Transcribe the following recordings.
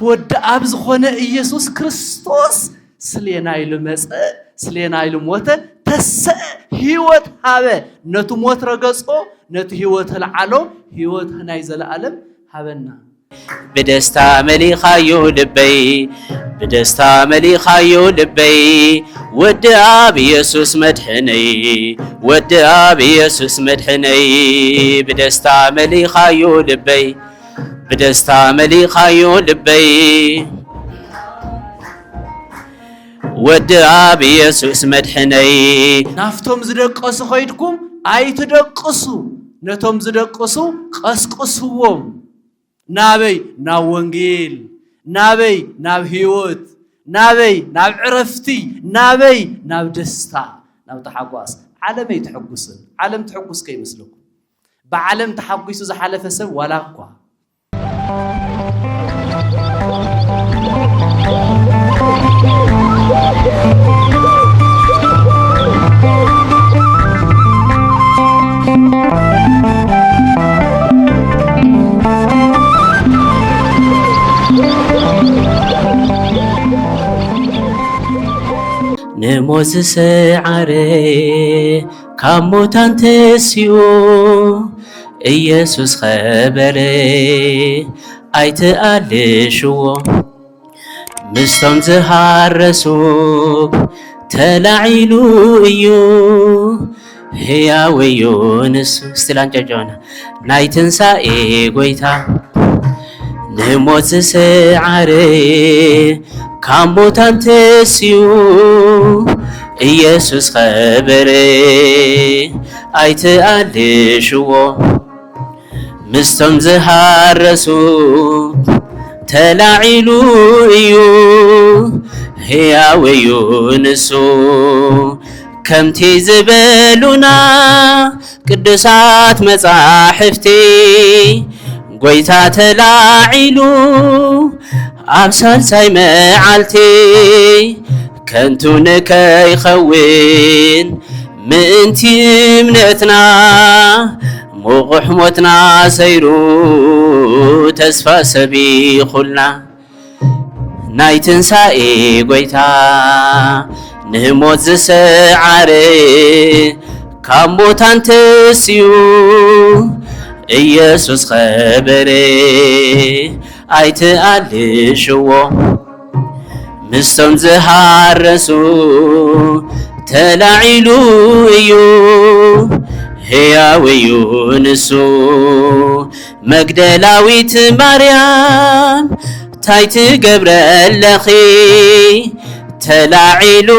ትወድ ኣብ ዝኾነ ኢየሱስ ክርስቶስ ስለና ኢሉ መፀ ስለና ኢሉ ሞተ ተሰ ህይወት ሃበ ነቱ ሞት ረገጾ ነቱ ህይወት ለዓሎ ህይወት ናይ ዘለዓለም ሃበና بدستا مليخايو لبي بدستا مليخايو لبي ود اب يسوس مدحني ود اب يسوس مدحني بدستا مليخايو لبي بدستا مليخايو لبي ود اب يسوس مدحني ናፍቶም ዝደቀሱ ኸይድኩም ኣይትደቅሱ ነቶም ዝደቅሱ ቀስቅስዎም ናበይ ናብ ወንጌል ናበይ ናብ ህይወት ናበይ ናብ ዕረፍቲ ናበይ ናብ ደስታ ናብ ተሓጓስ ዓለም ይትሐጉስን ዓለም ትሐጉስ ከይመስለኩም በዓለም ተሐጉሱ ዝሓለፈ ሰብ ዋላ እኳ نموز سعري كموتان تسيو ኢየሱስ ኸበረ ኣይተኣልሽዎ ምስቶም ዝሃረሱ ተላዒሉ እዩ ሕያው እዩ ንሱ ስትላንጨጨና ናይ ትንሣኤ ጐይታ ንሞት ዝሰዓረ ካብ ሙታን ተሲኡ ኢየሱስ ኸበረ ኣይተኣልሽዎ ምስቶም ዝሃረሱ ተላዒሉ እዩ ሕያው እዩ ንሱ ከምቲ ዝበሉና ቅዱሳት መጻሕፍቲ ጐይታ ተላዒሉ ኣብ ሳልሳይ መዓልቲ ከንቱ ንከይኸውን ምእንቲ እምነትና ሙቑሕ ሞትና ሰይሩ ተስፋ ሰቢኹልና ናይ ትንሣኤ ጐይታ ንሞት ዝሰዓረ ካብ ሙታን ተሲኡ ኢየሱስ ኸበረ ኣይተኣልሽዎ ምስቶም ዝሃረሱ ተላዒሉ እዩ ሕያው እዩ ንሱ መግደላዊት ማርያም ታይ ትገብረለኺ ተላዒሉ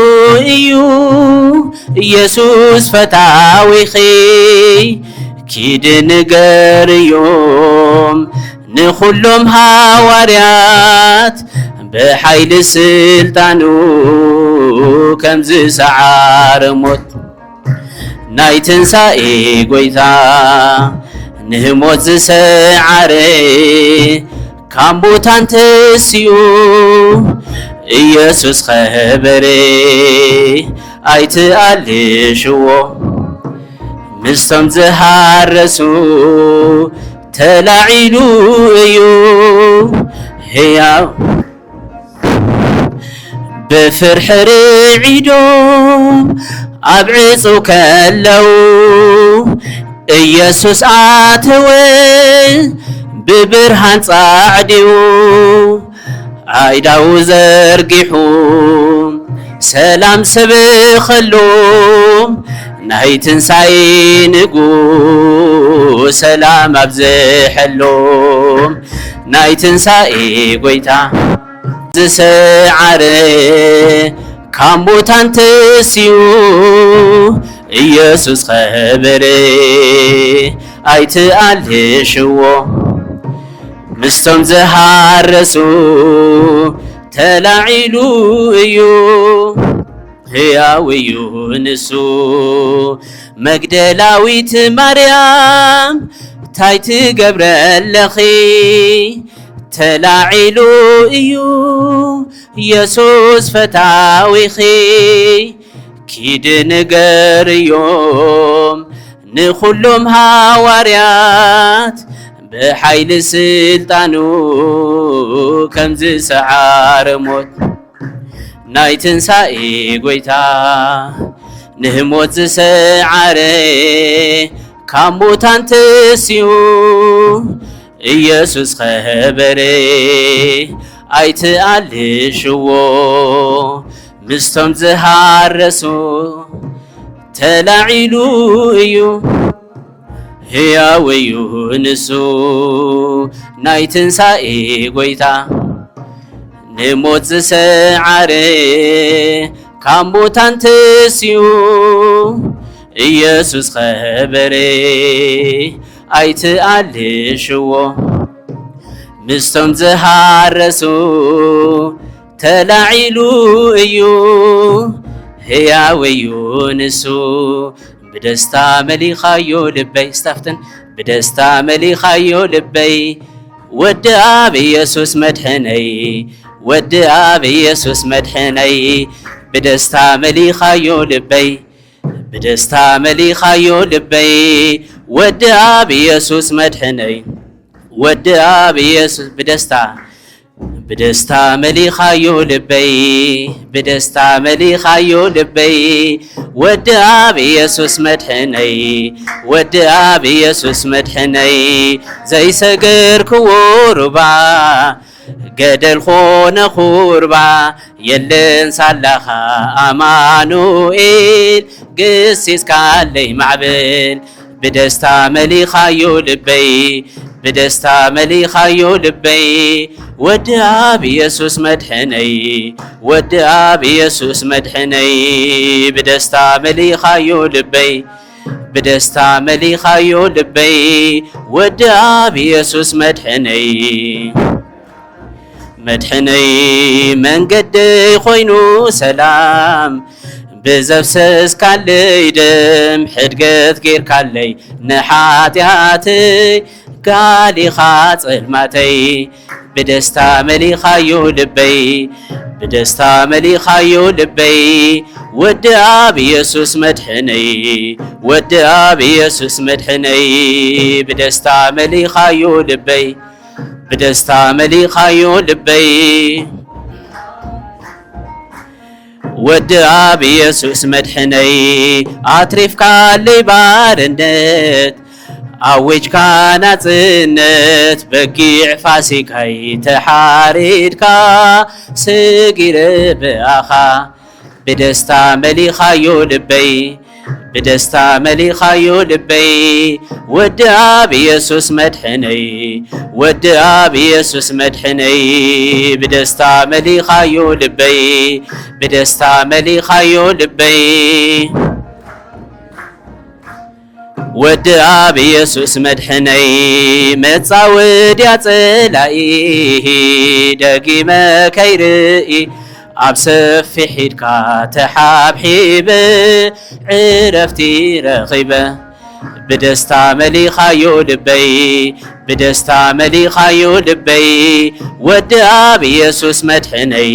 እዩ ኢየሱስ ፈታዊኺ ኪድ ንገርዮም ንኹሎም ሃዋርያት ብሓይሊ ስልጣኑ ከም ዝሰዓረ ሞት ናይ ትንሣኤ ጐይታ ንሞት ዝሰዓረ ካብ ሙታን ተሲኡ ኢየሱስ ኸበረ ኣይተኣልሽዎ ምስቶም ዝሃረሱ ተላዒሉ እዩ ሕያው ብፍርሒ ርዒዶም ኣብ ዕፁ ከለው ኢየሱስ ኣተወ ብብርሃን ጻዕዲኡ ዓይዳው ዘርጊሑ ሰላም ሰብኸሎም ናይ ትንሣኤ ንጉስ ሰላም ኣብዝሐሎም ናይ ትንሣኤ ጐይታ ዝሰዓረ ካብ ሙታን ተሲኡ ኢየሱስ ኸበረ ኣይተኣልሽዎ ምስቶም ዝሃረሱ ተላዒሉ እዩ ሕያው እዩ ንሱ መግደላዊት ማርያም ታይ ትገብረለኺ ተላዒሉ እዩ ኢየሱስ ፈታዊኺ ኪድ ንገርዮም ንኹሎም ሃዋርያት بحيل سلطانو كم سعار موت ناي تنسائي قويتا نهموت سعاري كاموتان تسيو ኢየሱስ ኸበሬ ኣይትኣልሽዎ ምስቶም ዝሃረሱ ተላዒሉ እዩ ሕያው እዩ ንሱ ናይ ትንሣኤ ጐይታ ንሞት ዝሰዓረ ካብ ሙታን ተስዩ ኢየሱስ ኸበሬ ኣይትኣልሽዎ ምስቶም ዝሃረሱ ተላዒሉ እዩ ሕያው እዩ ንሱ ብደስታ መሊኻዮ ልበይ ስታፍትን ብደስታ መሊኻዮ ልበይ ወዲ ኣብ ኢየሱስ መድሕነይ ወዲ ኣብ ኢየሱስ መድሕነይ ብደስታ መሊኻዮ ልበይ ብደስታ መሊኻዮ ልበይ ወዲ ኣብ ኢየሱስ መድሕነይ ወዲ ኣብ ኢየሱስ ብደስታ መሊኻዮ ልበይ ብደስታ መሊኻዮ ልበይ ወዲ ኣብ ኢየሱስ መድሕነይ ወዲ ኣብ ኢየሱስ መድሕነይ ዘይሰገርክዎ ሩባ ገደል ኾነ ኹርባ የለን ሳላኻ ኣማኑኤል ግሲስካለይ ማዕበል ብደስታ መሊኻዮ ልበይ ብደስታ መሊኻዮ ልበይ ወዲ ኣብ ኢየሱስ መድሕነይ ወዲ ኣብ ኢየሱስ መድሕነይ ብደስታ መሊኻዮ ልበይ ብደስታ መሊኻዮ ልበይ ወዲ ኣብ ኢየሱስ መድሕነይ መድሕነይ መንገደይ ኾይኑ ሰላም ብዘብሰስካለይ ደም ሕድገት ጌርካለይ ንኃጢአተይ ጋሊኻ ጽልማተይ ብደስታ መሊኻዮ ልበይ ብደስታ መሊኻዮ ልበይ ወዲ ኣብ ኢየሱስ መድሕነይ ወዲ ኣብ ኢየሱስ መድሕነይ ብደስታ መሊኻዮ ልበይ ብደስታ መሊኻዮ ልበይ ወዲ ኣብ ኢየሱስ መድሕነይ ኣትሪፍካለይ ባርነት ኣዊጅካ ናጽነት በጊዕ ፋሲካይ ተሓሪድካ ስጊረ ብኣኻ ብደስታ መሊኻዮ ልበይ ብደስታ መሊኻዮ ልበይ ወዲ ኣብ ኢየሱስ መድሕነይ ወዲ ኣብ ኢየሱስ መድሕነይ ብደስታ መሊኻዮ ልበይ ብደስታ መሊኻዮ ልበይ ወዲ ኣብ ኢየሱስ መድሕነይ መጻወድያ ጸላኢ ደጊመ ከይርኢ ኣብ ሰፊሕ ሒድካ ተሓብሒበ ዕረፍቲ ረኺበ ብደስታ መሊኻዮ ልበይ ብደስታ መሊኻዮ ልበይ ወዲ ኣብ ኢየሱስ መድሕነይ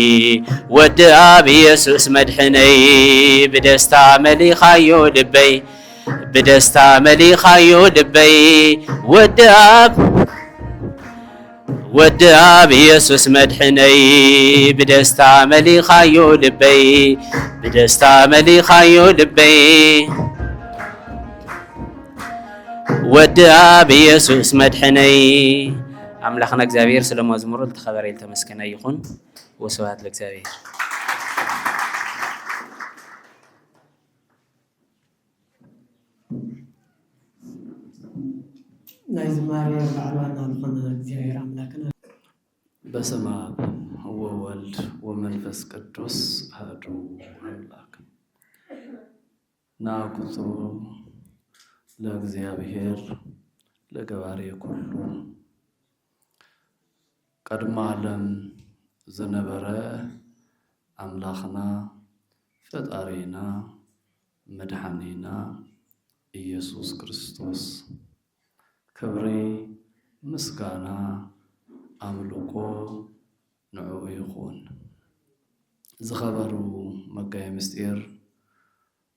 ወዲ ኣብ ኢየሱስ መድሕነይ ብደስታ መሊኻዮ ልበይ ብደስታ መሊኻዮ ልበይ ወዲ ኣብ ኢየሱስ መድሕነይ ብደስታ መሊኻዮ ልበይ ብደስታ መሊኻዮ ልበይ ወዲ ኣብ ኢየሱስ መድሕነይ ኣምላኽና እግዚአብሔር ስለ መዝሙሩ ዝተኸበረ ዝተመስገነ ይኹን ወስብሐት ለእግዚአብሔር ናይ ዝማሬ ባዕልዋና ዝኾነ እግዚአብሔር አምላክና በስመ አብ ወወልድ ወመንፈስ ቅዱስ አሐዱ አምላክ ናኩቶ ለእግዚአብሔር ለገባሬ ኩሉ ቀድመ ዓለም ዝነበረ አምላኽና ፈጣሪና መድኃኒና ኢየሱስ ክርስቶስ ክብሪ ምስጋና አምልኮ ንዑ ይኹን። ዝኸበሩ መጋይ ምስጢር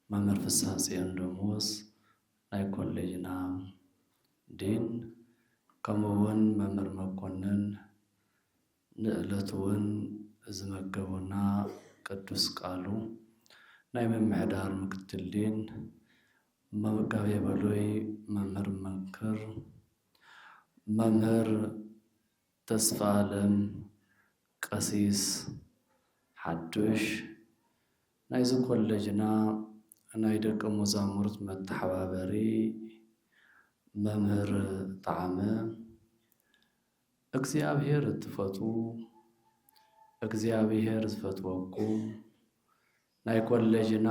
መምህር ፍስሐ ጽዮን ደሞዝ ናይ ኮሌጅና ዲን كمون ممر مكونن نقلتون زمجبونا قدوس قالو نايم معدار مكتلين ممقابي بلوي ممر منكر ممر تسفالم قسيس حدوش نايزو كولجنا نايدك مزامرت متحوابري ممر طعمه እግዚአብሔር ትፈቱ እግዚአብሔር ዝፈትወኩም ናይ ኮሌጅና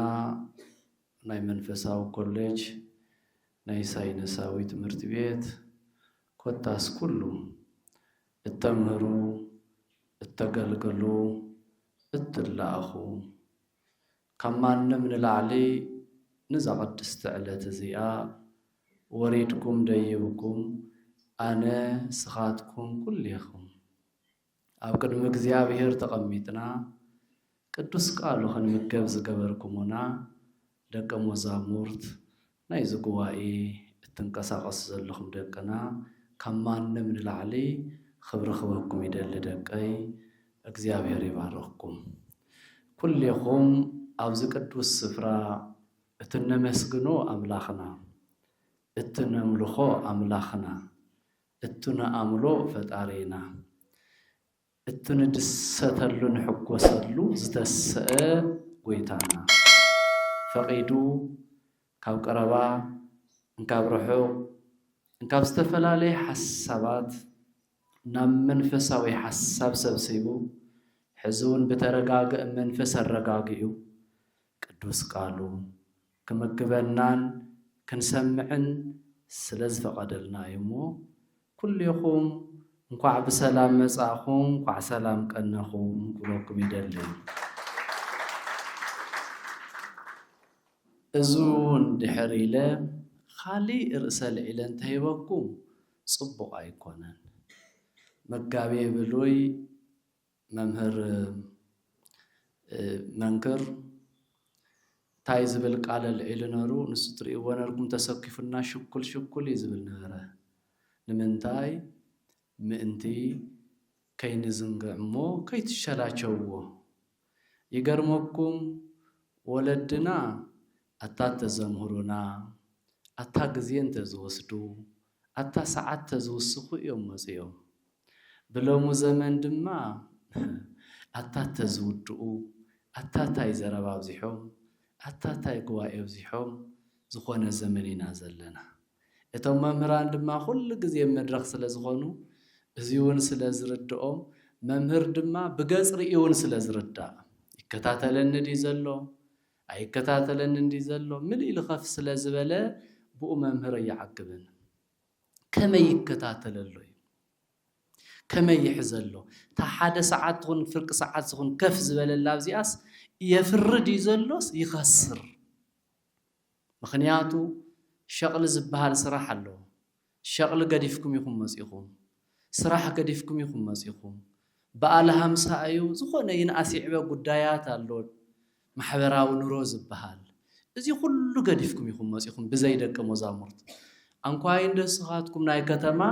ናይ መንፈሳዊ ኮሌጅ ናይ ሳይንሳዊ ትምህርት ቤት ኮታስ ኩሉ እተምህሩ እተገልገሉ እትላኹ ከማንም ንላዕሊ ንዛ ቅድስቲ ዕለት እዚኣ ወሪድኩም ደይብኩም أنا سخاتكم كلكم أو قدم እግዚአብሔር ተቀሚጥና ቅዱስ ቃሉ ኸንምገብ ዝገበርኩምና ደቀ መዛሙርት ናይ ዝጉባኤ እትንቀሳቀስ ዘለኹም ደቀና ከማንም ንላዕሊ ክብሪ ክበኩም ይደሊ ደቀይ እግዚአብሔር ይባርኽኩም ኩልኹም ኣብዚ ቅዱስ ስፍራ እትነመስግኖ አምላኽና እትነምልኾ አምላኽና እቱነ አምሎ ፈጣሪና እቱነ ድሰተሉ ንሕጎሰሉ ዝተሰአ ጎይታና ፈቂዱ ካብ ቀረባ እንካብ ርሑቕ እንካብ ዝተፈላለየ ሓሳባት ናብ መንፈሳዊ ሓሳብ ሰብሲቡ ሕዝውን ብተረጋግእ መንፈስ አረጋግኡ ቅዱስ ቃሉ ክምግበናን ክንሰምዕን ስለዝፈቀደልና እሞ كلكم እንኳዕ ብሰላም መጻኹም እንኳዕ ሰላም ቀነኹም ኩለኩም ይደሊ እዙን ድሕር ኢለ ካሊእ ርእሰ ልዒለ እንተሂበኩም ጽቡቕ ኣይኮነን መጋቤ ብሉይ መምህር መንክር ታይ ዝብል ቃል ልዒሉ ነሩ ንሱ ትርእይዎ ነርኩም ተሰኪፉና ሽኩል ሽኩል ይዝብል ነበረ ንምንታይ ምእንቲ ከይንዝንግዕ እሞ ከይትሸላቸውዎ ይገርመኩም ወለድና አታ ተዘምህሩና አታ ጊዜ እንተዝወስዱ አታ ሰዓት ተዝውስኹ እዮም መጽኦም ብሎሙ ዘመን ድማ አታ ተዝውድኡ አታ ታይ ዘረባ ኣብዚሖም አታ ታይ ጉባኤ ኣብዚሖም ዝኾነ ዘመን ኢና ዘለና እቶም መምህራን ድማ ኩሉ ጊዜ መድረኽ ስለ ዝኾኑ እዚውን ስለ ዝርድኦም መምህር ድማ ብገጽ ርእዩውን ስለ ዝርዳእ ይከታተለኒ ዲ ዘሎ ኣይከታተለኒ እንዲ ዘሎ ምን ኢሉ ኸፍ ስለ ዝበለ ብኡ መምህር ይዓግብን ከመይ ይከታተለሉ ከመይ ይሕዘሎ ታ ሓደ ሰዓት ትኹን ፍርቂ ሰዓት ዝኹን ከፍ ዝበለላ ኣብዚኣስ የፍርድ ይዘሎስ ይኸስር ምኽንያቱ شغل زبال سراح له شغل قديفكم يكون مسيخهم سراح قديفكم يكون مسيخهم بقالها مسايو زخونه ينقاسي عبا قدايات اللود محبراو نروز بحال ازي كله قديفكم يكون مسيخهم بزيدك مزامرت انكو هاين دسخاتكم ناي كتما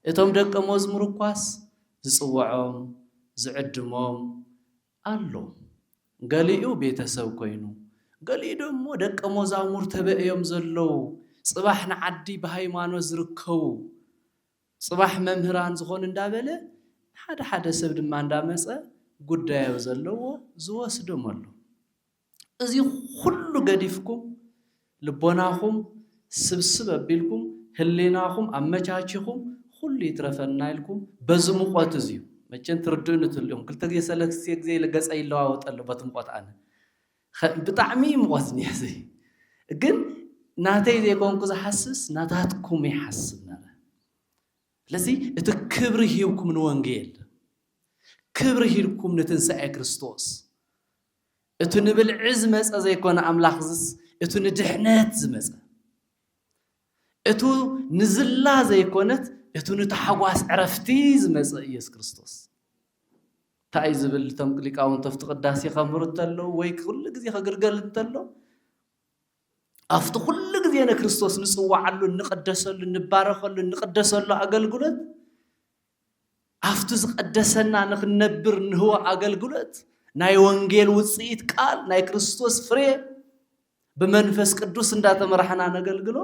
اتهم دك مزمر كواس زصوعهم زعدمهم قالو قاليو بيتسو كوينو قالي دمو دك مزامور تبعيهم زلو صباح نعدي بهايمانو زركو صباح ممهران زخون اندابله حدا سب دما اندامص ጉዳዩ ዘለዎ ዝወስደመሉ እዚ ሁሉ ገዲፍኩም ልቦናኹም ስብስብ አቢልኩም ህሊናኹም አመቻችኹም ሁሉ ይትረፈና ይልኩም በዝሙቆት እዚዩ መቸን ትርዱን ትልኩም ክልተ ጊዜ ሰለክስ ጊዜ ለገጻ ይለዋወጣሉ በትምቆት አነ ብጣዕሚ ሙቆት ነዚ ግን ናተይ ዘይኮንኩ ዝሐስስ ናታትኩም ይሐስብና ለዚህ እቲ ክብር ሂብኩም ንወንጌል ክብር ሂብኩም ንትንሳኤ ክርስቶስ እቲ ንብልዕ ዝመፀ ዘይኮነ አምላኽ ዝስ እቲ ንድሕነት ዝመፀ እቲ ንዝላ ዘይኮነት እቲ ንተሓጓስ ዕረፍቲ ዝመፀ ኢየሱስ ክርስቶስ ታይ ዝብል ተምቅሊቃውን ተፍቲ ቅዳሴ ኸምሩ ተለው ወይ ኩሉ ግዜ ከግልገል ተለው አፍቲ ኩሉ ግዜ ጊዜና ክርስቶስ ንጽዋዓሉ ንቅደሰሉ ንባረኸሉ ንቅደሰሉ አገልግሎት አፍቱ ዝቀደሰና ንክነብር ንህዋ አገልግሎት ናይ ወንጌል ውጽኢት ቃል ናይ ክርስቶስ ፍሬ በመንፈስ ቅዱስ እንዳተመረሐና ነገልግሎ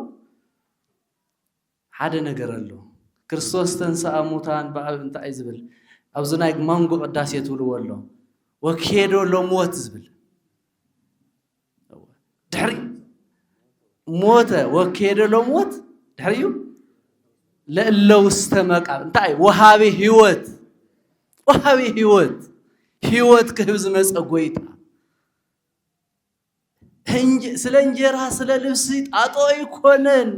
ሓደ ነገር አሎ ክርስቶስ ተንሥአ እሙታን በአብ እንታይ ዝብል ኣብዚ ናይ ማንጎ ቅዳሴ ትብልዎ ኣሎ ወኬዶ ለሞት ዝብል ድሕሪ ሞተ ወኬዶ ለሞት ድሕሪዩ ለእለው ዝተመቃብ እንታይ ወሃቢ ህይወት ክህብ ዝመፀ ጎይታ ስለ እንጀራ ስለ ልብሲ ጣጦ ይኮነን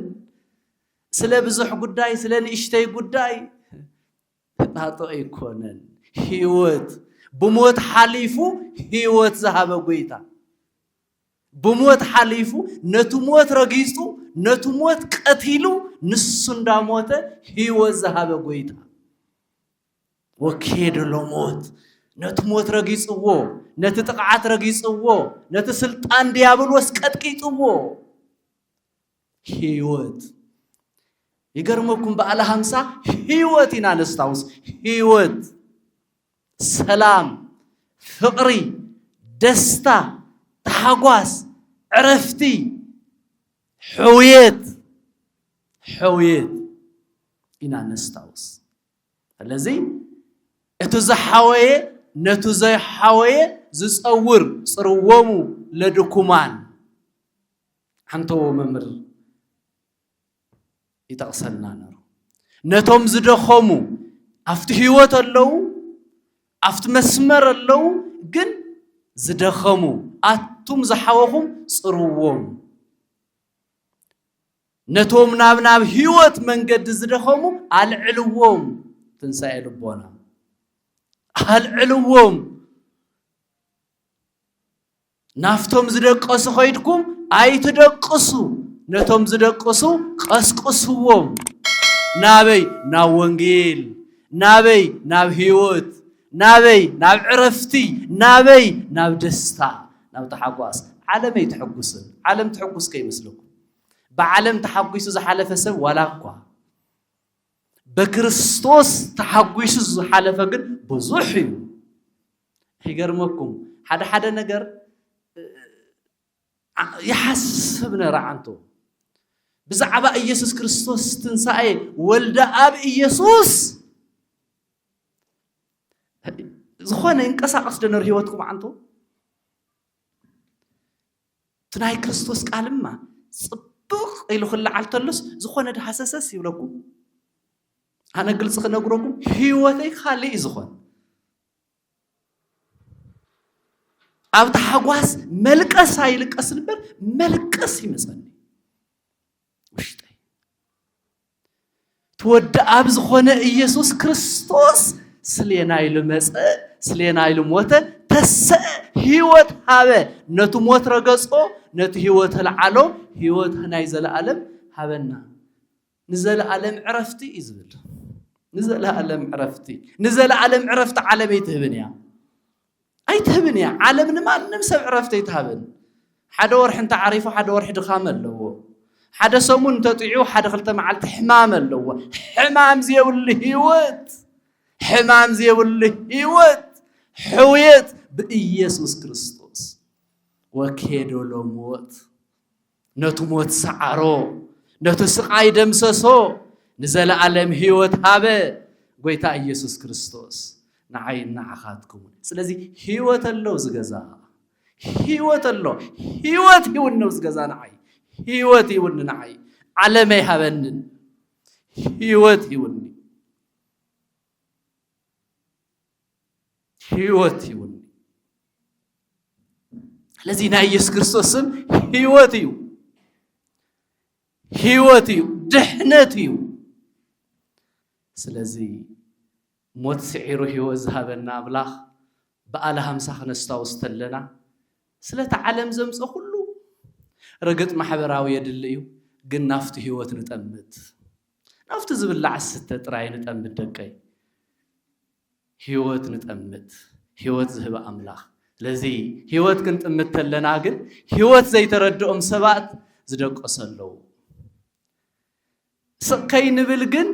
ስለ ብዙሕ ጉዳይ ስለ ንእሽተይ ጉዳይ ጣጦ ይኮነን ህይወት ብሞት ሓሊፉ ህይወት ዝሃበ ጎይታ ብሞት ሓሊፉ ነቱ ሞት ረጊጹ ነቱ ሞት ቀቲሉ ንሱ እንዳሞተ ህይወት ዝሃበ ጎይታ ወኬዶ ለሞት ነቱ ሞት ረጊጽዎ ነቲ ጥቅዓት ረጊጽዎ ነቲ ስልጣን ዲያብሎስ ቀጥቂጥዎ ህይወት ይገርመኩም በዓለ 50 ህይወት ኢና ነስታውስ ህይወት ሰላም ፍቅሪ ደስታ ታጓስ ዕረፍቲ ሕውየት ኢና ነስታውስ ስለዚ እቱ ዝሓወየ ነቱ ዘይሓወየ ዝጸውር ጽርዎሙ ለድኩማን ሓንቶ መምር ይጠቕሰልና ነሩ ነቶም ዝደኸሙ ኣፍቲ ህይወት ኣለዉ ኣፍቲ መስመር ኣለዉ ግን ዝደኸሙ ኣቱም ዝሓወኹም ጽርዎም ነቶም ናብ ህይወት መንገዲ ዝደኸሙ ኣልዕልዎም ትንሣኤ ልቦና ኣልዕልዎም ናፍቶም ዝደቀሱ ኸይድኩም ኣይትደቅሱ ነቶም ዝደቅሱ ቀስቅስዎም ናበይ ናብ ወንጌል ናበይ ናብ ህይወት ናበይ ናብ ዕረፍቲ ናበይ ናብ ደስታ ናብ ተሓጓስ ዓለም ኣይትሐጉስን ዓለም ትሐጉስ ከይመስለኩም بعالم تحقيس زحلفة سب ولا قا بكريستوس تحقيس زحلفة قد بزحي هيجرمكم حدا نجر يحسبنا رعنتو بزعبا إيسوس كريستوس تنسعي ولد أب إيسوس زخوانا إنكسا قصدنا رهيوتكم عنتو تناي كريستوس قالما صبغ إلو خلا عالتلس زخوانا ده حساسس يبلكم أنا قلت سخنا أقولكم هيوتي خالي زخوان أو تحواس ملكس هايلك أسنبر ملكس يمسني وشتاي تود أب زخوانا إيسوس كريستوس سلينا إلو مسأ سلينا إلو موتة تسأ هيوت هذا نتو موت رجسو نتو هيوت العالم هيوت هنايزل العالم هبنا نزل العالم عرفتي إزبل نزل العالم عرفتي نزل العالم عرفت عالم يتهبنيا أي تهبنيا عالم ما نمسب عرفتي يتهبن حدا ورح انت عارفه حدا ورح دخامل له حدا سمون تطيعو حدا خلت معلت حمام له حمام زي واللي هيوت حمام زي واللي هيوت حويت بإيسوس كريستوس وكيدو له موت نتو موت سعرو نتو سقاي دمسسو نزل عالم هيوت هابه قويتا إيسوس كريستوس نعين نعخاتكم سلازي هيوت اللو زغزا هيوت اللو هيوت هيون زغزا نعي هيوت هيون نعي عالمي هابنن هيوت هيوني هيوت هيوني الذين إيسوس كريستوس هيوتيو هيوتيو دحنتيو سلازي موت سعيرو هيو زهابنا بلاخ بقالها مساخ نستاوستلنا سلات عالم زمص كله رقت محبراوي يدليو قن نافت هيوت نتأمد نافت زبلع الستة تراي نتأمد دقاي هيوت نتأمد هيوت زهب أملاخ لذي هيوت كنت أمدتلنا قل هيوت زي تردؤم سبات ዝደቀሰለው سكاي نبلغن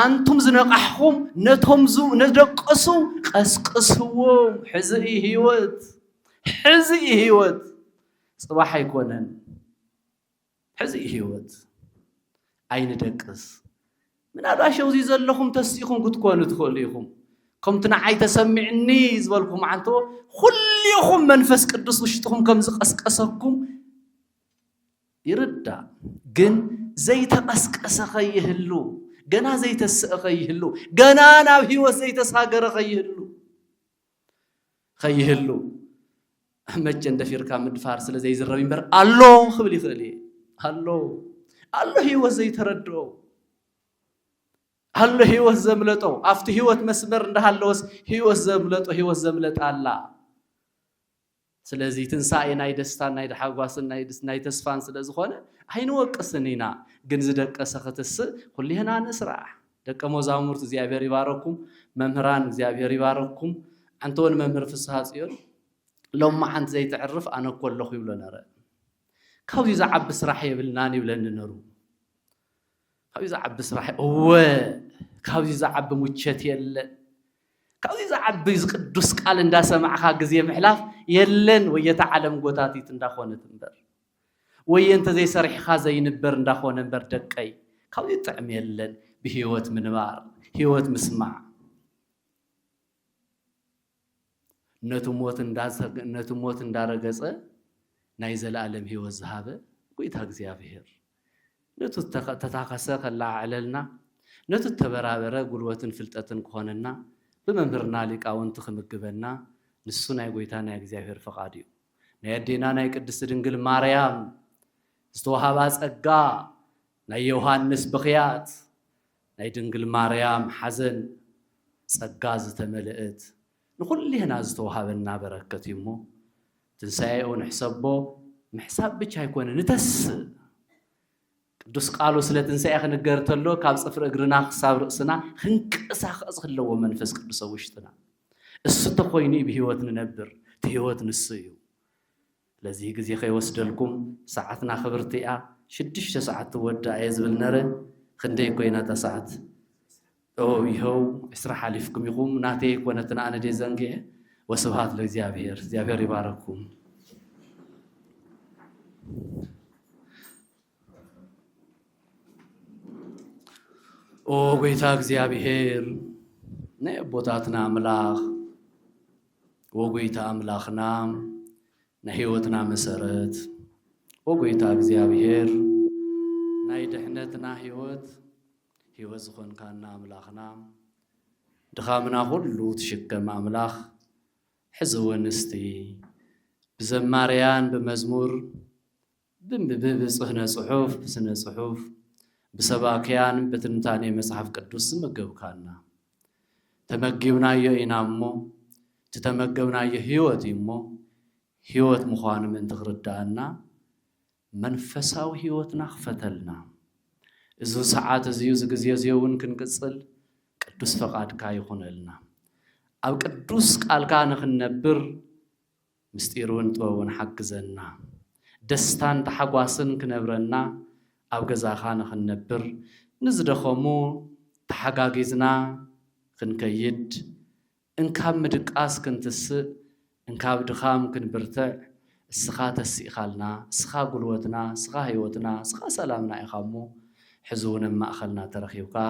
أنتم زنقحهم نتهم زو ندقسو قسقسوهم حزئي هيوت صباح يكونن حزئي هيوت أين دقس من هذا شو زي زلهم تسيخهم قد كونوا تخليهم قمت نعي تسمعني زبالكم عنتو خليهم منفس قدس وشتهم كم زقسقسكم يرد جن زي تقسقس خيهلو جنا زي تسق خيهلو جنا نبي وزي تساقر خيهلو أحمد جند فيركا من فارس لزي زربين بر الله خبلي خلي الله هو زي تردو الله هو الزملتو أفت هو مسمر ده الله هو الزملت الله ስለዚህ ትንሳኤ ናይ ደስታ ናይ ደሓጓስን ናይ ተስፋን ስለዝኾነ ኣይንወቅስኒና ግን ዝደቀሰ ክትስ ኩሊህና ንስራሕ ደቀ መዛሙርት እግዚአብሔር ይባረኩም መምህራን እግዚአብሔር ይባረኩም አንተውን መምህር ፍስሐ ጽዮን ሎማ አንተ ዘይትዕርፍ አነ ኮለኹ ይብሎ ነረ ካብዚ ዝዓብ ስራሕ ይብልናን ይብለን ነሩ ካብዚ ዝዓብ ስራሕ ካብዚ ዝዓብ ሙቸት የለ ካብዚ ዝዓብ ቅዱስ ቃል እንዳሰማዕኻ ግዜ ምሕላፍ يلن ويتعلم قطاتي تندخون تنبر وين تزي سرح خازي نبر ندخون نبر دقي كاوي طعم يلن بهيوت منبار هيوت مسمع نتموت اندارغص ناي زلالم هيوت زهابه قيتا እግዚአብሔር ነቱ ተታከሰ ከላ عللنا ነቱ ተበራበረ ጉልበትን ፍልጠትን ከሆነና በመምህርና ሊቃውንት ክምግበና ንሱ ናይ ጎይታና እግዚአብሔር ፈቃድ እዩ ናይ አዴና ናይ ቅድስት ድንግል ማርያም ዝተወሃባ ጸጋ ናይ ዮሐንስ በኽያት ናይ ድንግል ማርያም ሐዘን ጸጋ ዝተመልእት ንኹልህና ዝተወሃበና በረከት ይሞ ትንሳኤው ንሕሰቦ ምሕሳብ ብቻ ይኮነ ንተስ ቅዱስ ቃሉ ስለ ትንሳኤ ክንገር ተሎ ካብ ጽፍር እግርና ክሳብ ርእስና ክንቅሳኸስ ክለዎ መንፈስ ቅዱስ ውሽጥና السط خويني بهيوت ننبر تهيوت نسيو لذي جزي خي وسدلكم ساعتنا خبرتيا شدش ساعات ودا يزبل نره خندي كوينا تساعت او يهو اسرح عليكم يقوم ناتي كونتنا انا دي زنقي وسبحات لእግዚአብሔር እግዚአብሔር ይባረኩም او ጌታ እግዚአብሔር ነቦታትና አምላክ وقويتا أملاخنا نهيوتنا مسارات وقويتا እግዚአብሔር ناي دحنتنا هيوت زخون كاننا أملاخنا دخامنا كله تشكم أملاخ حزو نستي بزماريان بمزمور بسنة صحوف بسباكيان بتنتاني مصحف قدوس مقب كاننا تمقبنا يينامو تتمقبنا يهيوت يمو هيوت مخوان من تغردانا منفساو هيوتنا خفتلنا إذو ساعات زيون كنقصل قدوس فقاد كا يخونلنا أو قدوس قال كا نخنبر مستيرون طوون حقزنا دستان تحقواسن كنبرنا أو غزاخا نخنبر نزدخمو تحقاقيزنا كنكيد إنكاب مدقاس كنتس إنكاب دخام كنبرتع السخا تسيخالنا سخا قلوتنا سخا هيوتنا سخا سلامنا إخامو حزونا ما أخلنا ترخيوكا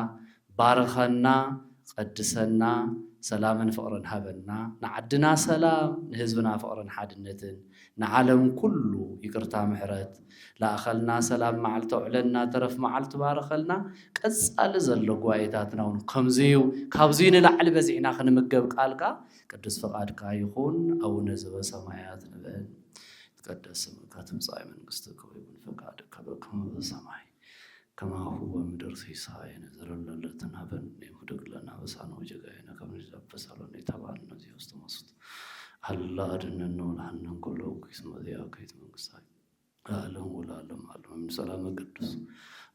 بارخنا قدسنا سلاما فقرا هبنا نعدنا سلام نهزبنا فقرا حادنتن نعلم كله يقرتا محرت لا أخلنا سلام معلت أعلنا ترف معلت بارخلنا كزال زلو قوايتاتنا ونقمزيو كابزين لعل بزعنا خنمقب قالكا قدس فقادكا يخون أو نزب سمايات نبال تقدس مكاتم صايم قستك ويبن فقادك بكم بسماي كما هو مدرسي ساي نزر الله تنهبن يمدق لنا وسانو جغاينا كم نجاب بسالون يتابعنا نزي استمسط الله أدنى النور عنن كله كيس مذيا كيت منقصاي ለዓለም ወለዓለም ዓለም ሰላም ቅዱስ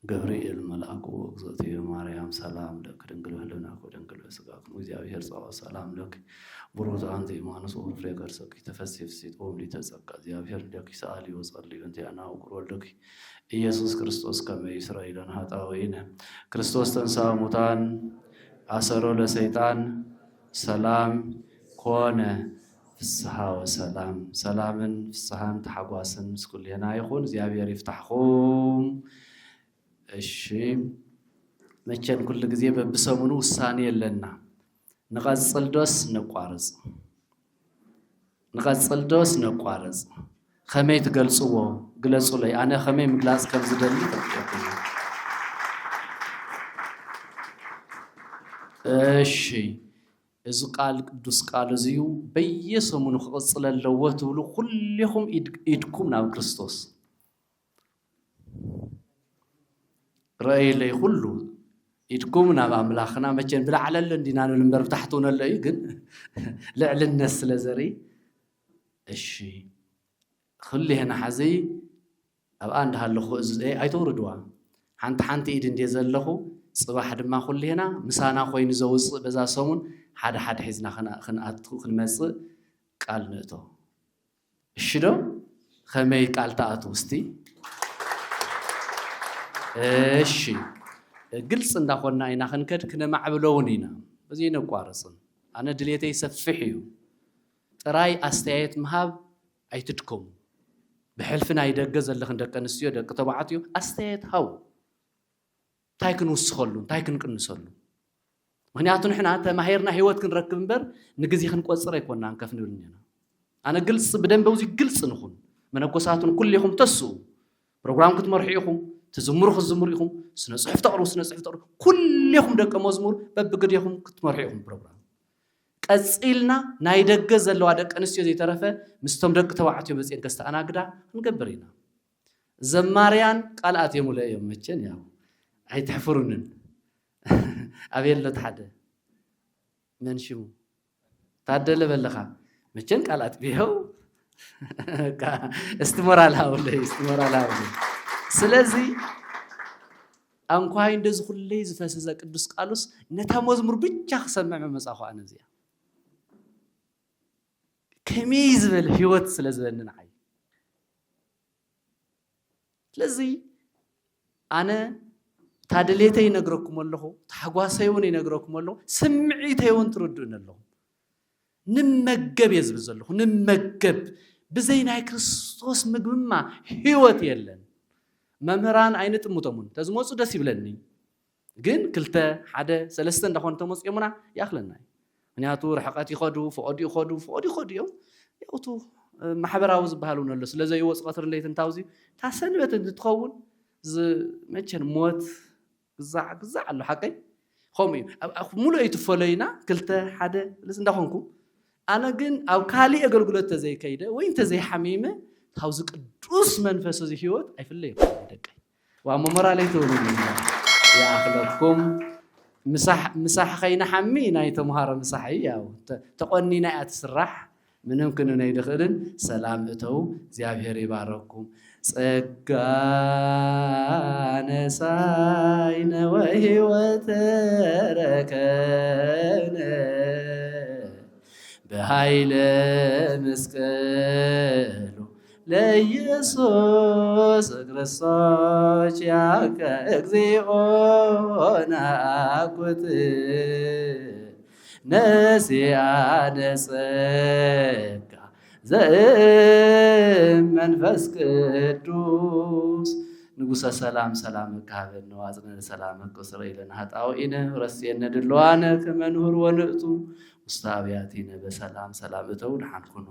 ገብርኤል መልአኩ እግዝእትየ ማርያም ሰላም ለክ ድንግል በህልናከ ወድንግል በሥጋከ እግዚአብሔር ጸባኦት ሰላም ለክ ብሩክት አንቲ እማኑስ ወፍሬ ከርሥኪ ተፈሥሒ ፍሥሕት ወምልዕተ ጸጋ እግዚአብሔር ለኪ ሰአሊ ወጸልይ እንቲአነ ውቁር ወልድኪ ኢየሱስ ክርስቶስ ከመ ይስረይ ለነ ኃጣውኢነ ክርስቶስ ተንሥአ እሙታን አሰሮ ለሰይጣን ሰላም ኮነ ፍስሐ ወሰላም ሰላምን ፍስሐን ተሐጓስን ምስኩልየና ይኹን እግዚአብሔር ይፍታሕኩም። እሺ መቼም ኩል ጊዜ በብሰሙኑ ውሳኔ የለና ንቀጽል ዶስ ነቋርጽ ንቀጽል ዶስ ነቋርጽ ከመይ ትገልጽዎ ግለጹ ላይ አነ ከመይ ምግላጽ ከም ዝደሊ ተጠቅኩ። እሺ እዚ ቃል ቅዱስ ቃል እዚዩ በየሰሙኑ ክቅጽል ኣለዎ ትብሉ ኩልኩም ኢድኩም ናብ ክርስቶስ رأي لي كله إدكم نام أملاخنا متجن بلا على الدين أنا لما رفتحتونا اللي يجن لعل الناس لزري الشيء خلي هنا حزي أبقى عند هاللخو إيه أيتوردوا حنت إيدن ديزل لخو صباح ما خلي هنا مسانا خوين زوز بزا صون حد حزنا خنا أدخل المس قال نتو الشدو خمي قال تأتوستي እሺ ግልጽ እንዳኾና ኢና ክንከድ ክነማዕብለውኒና በዚህ ነቋርጽን አነ ድሌተይ ሰፍሕ እዩ ጥራይ አስተያየት መሃብ አይትድኩም ብሕልፍና ይደገ ዘለኽን ደቀ አንስትዮ ደቂ ተባዕትዮ አስተያየት ሃው እንታይ ክንውስኸሉ እንታይ ክንቅንሰሉ ምክንያቱ ንሕና ተማሂርና ህይወት ክንረክብ እምበር ንግዜ ክንቆፅር ኣይኮንናን ከፍ ንብል ኢና አነ ግልጽ በደንብ ውዚ ግልጽ ንኹን መነኮሳቱን ኩልኹም ተስኡ ፕሮግራም ክትመርሑ ኢኹም تزمروا خزمريهم سنصحف تقروا كلهم دق مزمور ببقديهم كتمرحيهم بروجرام قصيلنا نايدغ زلوا دق انستيو زي ترفه مستم دق تبعتيو بصين كستا انا غدا نغبرينا زماريان قالات يمولا يمچن ياو اي تحفرونن ابيلت حدا منشو تعدل بلخا مچن قالات بيهو استمرالها ولا استمرالها ስለዚህ አንኳይ እንደዚህ ሁሌ ዝፈሰሰ ቅዱስ ቃሉስ ነታ መዝሙር ብቻ ክሰምዕ መጻኹ አነዚያ ከመይ ዝበል ህይወት ስለዝበንን አይ ስለዚህ አነ ታደሌተይ ነግረኩም ኣለኹ ታጓሰይውን ይነግረኩም ኣለኹ ስምዒተይውን ትርዱን ኣለኹ ንመገብ የዝብል ዘለኹ ንመገብ ብዘይናይ ክርስቶስ ምግብማ ህይወት የለን መምህራን አይነት ሙተሙን ተዝሞጹ ደስ ይብለኒ ግን ክልተ ሓደ ሰለስተ እንደኾን ተሞጽ የሙና ያኽለና ምክንያቱ ረሕቀት ይኸዱ ፍቅዱ ይኸዱ ያውቱ ማሕበራዊ ዝበሃሉ ነሎ ስለዘይ ወጽ ቀትር ለይት እንታውዚ ታሰንበት እንትትኸውን መቸን ሞት ግዛዕ ኣሎ ሓቀይ ኸምኡ ሙሉ ይትፈለይና ክልተ ሓደ ለስ እንደኾንኩ አነ ግን ኣብ ካሊ አገልግሎት ተዘይከይደ ወይ ተዘይ ሓሚመ ታውዝ ቅዱስ መንፈስ እዚ ህይወት አይፍለይ ደቀይ ወአመመራ ላይ ተወሉኝ ያአኽለኩም مساح خينا حمي ناي تمهار مساحي ያው ተቆኒና ያትስራህ ምንም ክንነ ይደخلن ሰላም እተው እግዚአብሔር ይባረኩም ጸጋነ ሳይነ ወህይወት ረከነ በኃይለ መስቀሉ ለኢየሱስ ክርስቶስ ያከ እግዚኦ ናኩት ነሲአነ ጸጋ ዘመንፈስ ቅዱስ ንጉሰ ሰላም ሰላም ካበነ ዋጽነ ሰላም ከስረ ኢለና ኃጣውኢነ ረስየነ ድልዋነ ከመንሁር ወንእቱ ውስታቢያቲነ በሰላም ሰላም እተው ድሓንኩኑ